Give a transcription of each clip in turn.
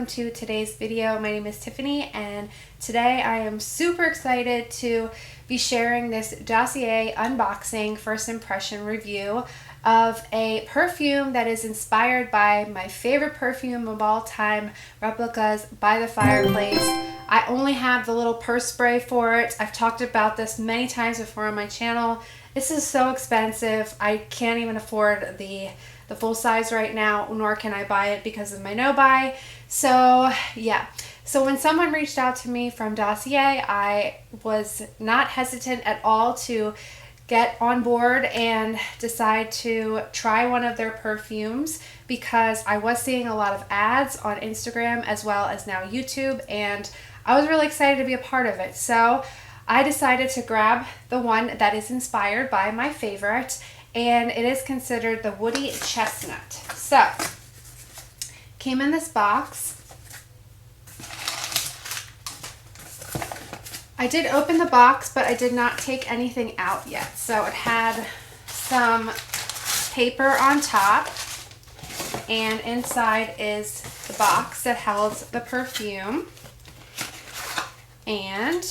welcome to today's video. My name is Tiffany and today I am super excited to be sharing this Dossier unboxing first impression review of a perfume that is inspired by my favorite perfume of all time, Replica By The Fireplace. I only have the little purse spray for it. I've talked about this many times before on my channel. This is so expensive. I can't even afford the full size right now, nor can I buy it because of my no buy. So yeah. So when someone reached out to me from Dossier, I was not hesitant at all to get on board and decide to try one of their perfumes because I was seeing a lot of ads on Instagram as well as now YouTube, and I was really excited to be a part of it. So I decided to grab the one that is inspired by my favorite, and it is considered the Woody Chestnut. So, came in this box. I did open the box, but I did not take anything out yet. So it had some paper on top, and inside is the box that held the perfume. And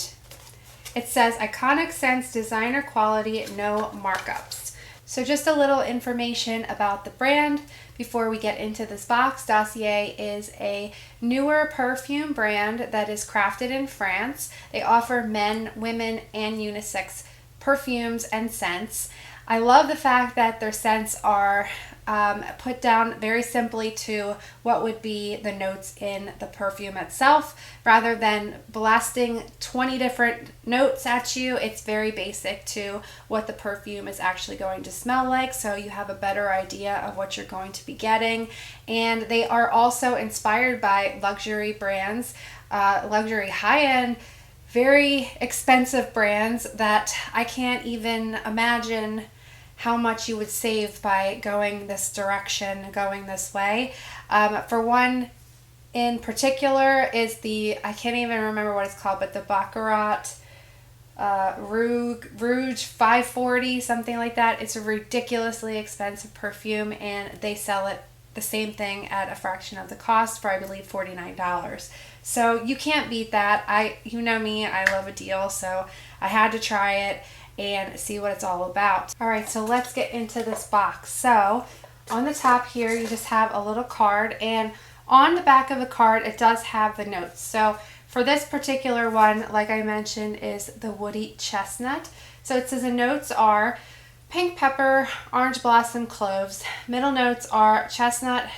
it says iconic scents, designer quality, no markups. So just a little information about the brand before we get into this box. Dossier is a newer perfume brand that is crafted in France. They offer men, women, and unisex perfumes and scents. I love the fact that their scents are put down very simply to what would be the notes in the perfume itself. Rather than blasting 20 different notes at you, it's very basic to what the perfume is actually going to smell like, so you have a better idea of what you're going to be getting. And they are also inspired by luxury brands, luxury high-end, very expensive brands that I can't even imagine how much you would save by going this direction, going this way. For one in particular is I can't even remember what it's called, but the Baccarat Rouge 540, something like that. It's a ridiculously expensive perfume, and they sell it the same thing at a fraction of the cost for, I believe, $49. So you can't beat that. You know me, I love a deal, so I had to try it and see what it's all about. All right, so let's get into this box. So on the top here, you just have a little card, and on the back of the card, it does have the notes. So for this particular one, like I mentioned, is the Woody Chestnut. So it says the notes are pink pepper, orange blossom, cloves. Middle notes are chestnut,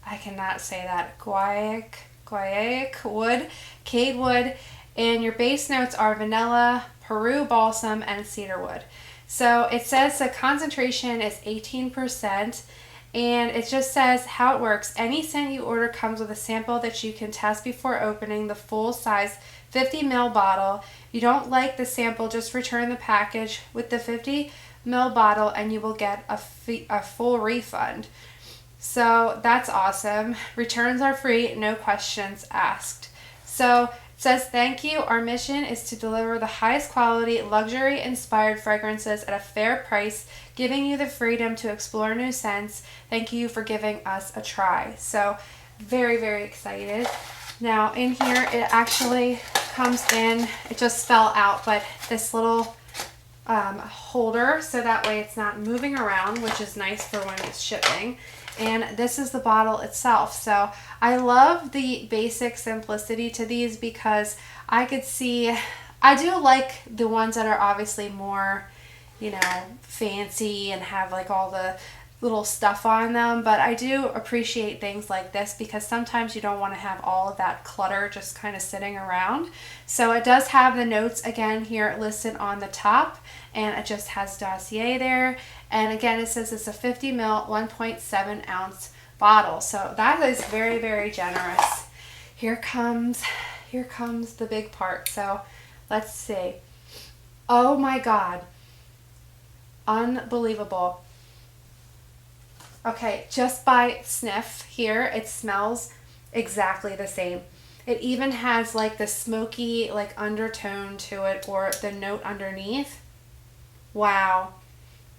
I cannot say that, guaiac wood, cade wood, and your base notes are vanilla, Peru balsam, and cedarwood. So it says the concentration is 18%, and it just says how it works. Any scent you order comes with a sample that you can test before opening the full-size 50 ml bottle. If you don't like the sample, just return the package with the 50 ml bottle and you will get a full refund. So that's awesome. Returns are free, no questions asked. So it says, thank you. Our mission is to deliver the highest quality, luxury-inspired fragrances at a fair price, giving you the freedom to explore new scents. Thank you for giving us a try. So very, very excited. Now in here, it actually comes in, it just fell out, but this little holder, so that way it's not moving around, which is nice for when it's shipping. And this is the bottle itself. So I love the basic simplicity to these because I could see, I do like the ones that are obviously more, you know, fancy and have like all the little stuff on them, but I do appreciate things like this because sometimes you don't want to have all of that clutter just kind of sitting around. So it does have the notes again here listed on the top, and it just has Dossier there. And again, it says it's a 50 ml 1.7 ounce bottle. So that is very, very generous. Here comes the big part. So let's see. Oh my God. Unbelievable. Okay, just by sniff here, it smells exactly the same. It even has like the smoky like undertone to it, or the note underneath. Wow,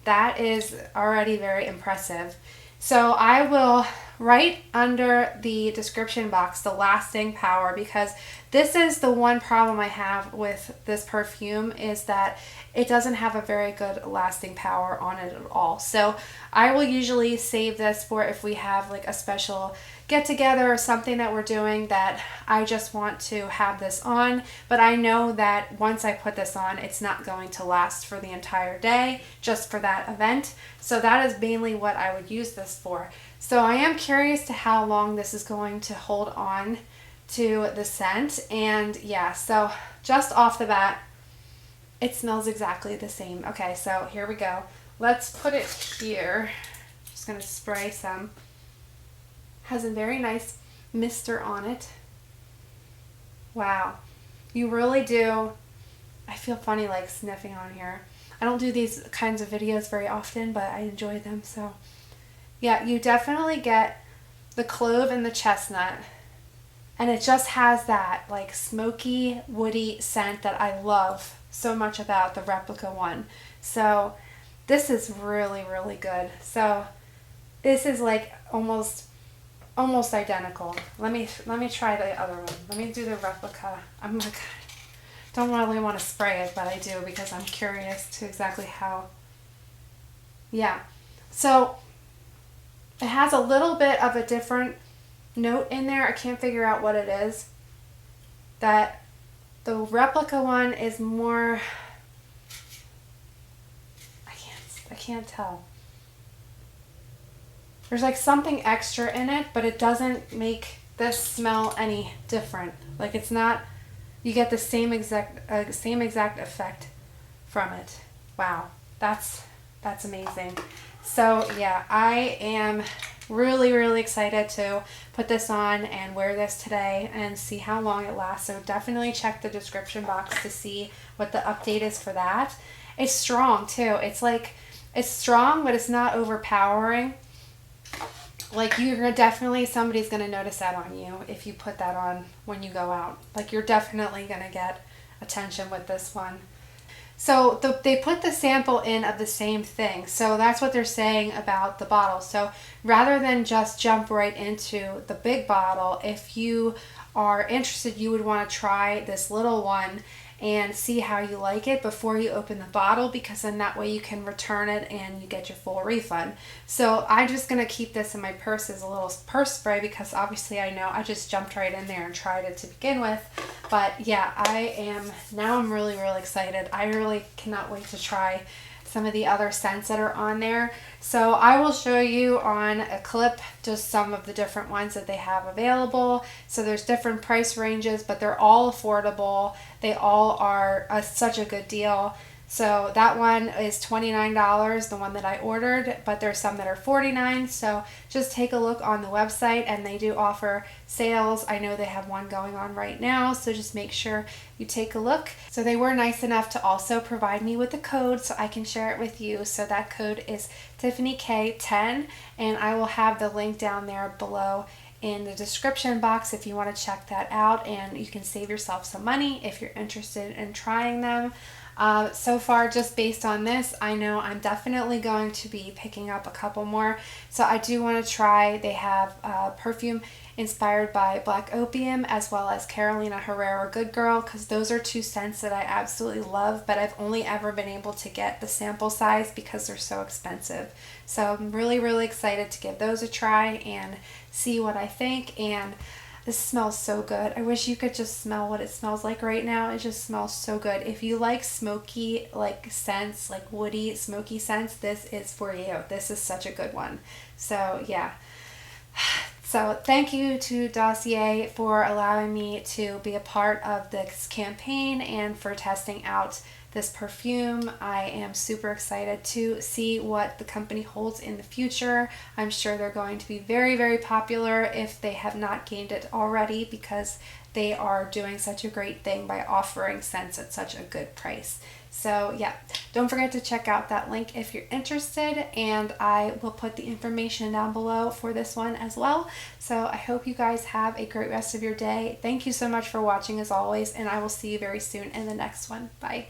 that is already very impressive. So I will write under the description box the lasting power, because this is the one problem I have with this perfume, is that it doesn't have a very good lasting power on it at all. So I will usually save this for if we have like a special get together or something that we're doing that I just want to have this on. But I know that once I put this on, it's not going to last for the entire day, just for that event. So that is mainly what I would use this for. So I am curious to how long this is going to hold on to the scent. And yeah, so just off the bat, it smells exactly the same. Okay, so here we go. Let's put it here. Just gonna spray some. Has a very nice mister on it. Wow, you really do. I feel funny like sniffing on here. I don't do these kinds of videos very often, but I enjoy them. So yeah, you definitely get the clove and the chestnut, and it just has that like smoky, woody scent that I love so much about the Replica one. So this is really, really good. So this is like almost identical. Let me try the other one. Let me do the Replica. I'm like, don't really want to spray it, but I do because I'm curious to exactly how. Yeah. So it has a little bit of a different note in there. I can't figure out what it is. That the Replica one is more, I can't tell. There's like something extra in it, but it doesn't make this smell any different. Like it's not, you get the same exact effect from it. Wow, that's amazing. So yeah, I am really, really excited to put this on and wear this today and see how long it lasts. So definitely check the description box to see what the update is for that. It's strong too. It's like, it's strong, but it's not overpowering. Like you're definitely, somebody's going to notice that on you if you put that on when you go out. Like you're definitely going to get attention with this one. So they put the sample in of the same thing. So that's what they're saying about the bottle. So rather than just jump right into the big bottle, if you are interested, you would want to try this little one and see how you like it before you open the bottle, because then that way you can return it and you get your full refund. So I'm just going to keep this in my purse as a little purse spray, because obviously I know I just jumped right in there and tried it to begin with. But yeah, I'm really, really excited. I really cannot wait to try some of the other scents that are on there. So I will show you on a clip just some of the different ones that they have available. So there's different price ranges, but they're all affordable. They all are such a good deal. So that one is $29, the one that I ordered, but there's some that are $49. So just take a look on the website, and they do offer sales. I know they have one going on right now, so just make sure you take a look. So they were nice enough to also provide me with a code so I can share it with you. So that code is Tiffany K10, and I will have the link down there below in the description box if you want to check that out, and you can save yourself some money if you're interested in trying them. So far, just based on this, I know I'm definitely going to be picking up a couple more. So I do want to try, they have perfume inspired by Black Opium, as well as Carolina Herrera Good Girl, because those are two scents that I absolutely love, but I've only ever been able to get the sample size because they're so expensive. So I'm really, really excited to give those a try and see what I think. And this smells so good. I wish you could just smell what it smells like right now. It just smells so good. If you like smoky like scents, like woody smoky scents, this is for you. This is such a good one. So yeah. So thank you to Dossier for allowing me to be a part of this campaign and for testing out this perfume. I am super excited to see what the company holds in the future. I'm sure they're going to be very, very popular if they have not gained it already, because they are doing such a great thing by offering scents at such a good price. So yeah, don't forget to check out that link if you're interested, and I will put the information down below for this one as well. So I hope you guys have a great rest of your day. Thank you so much for watching as always, and I will see you very soon in the next one. Bye.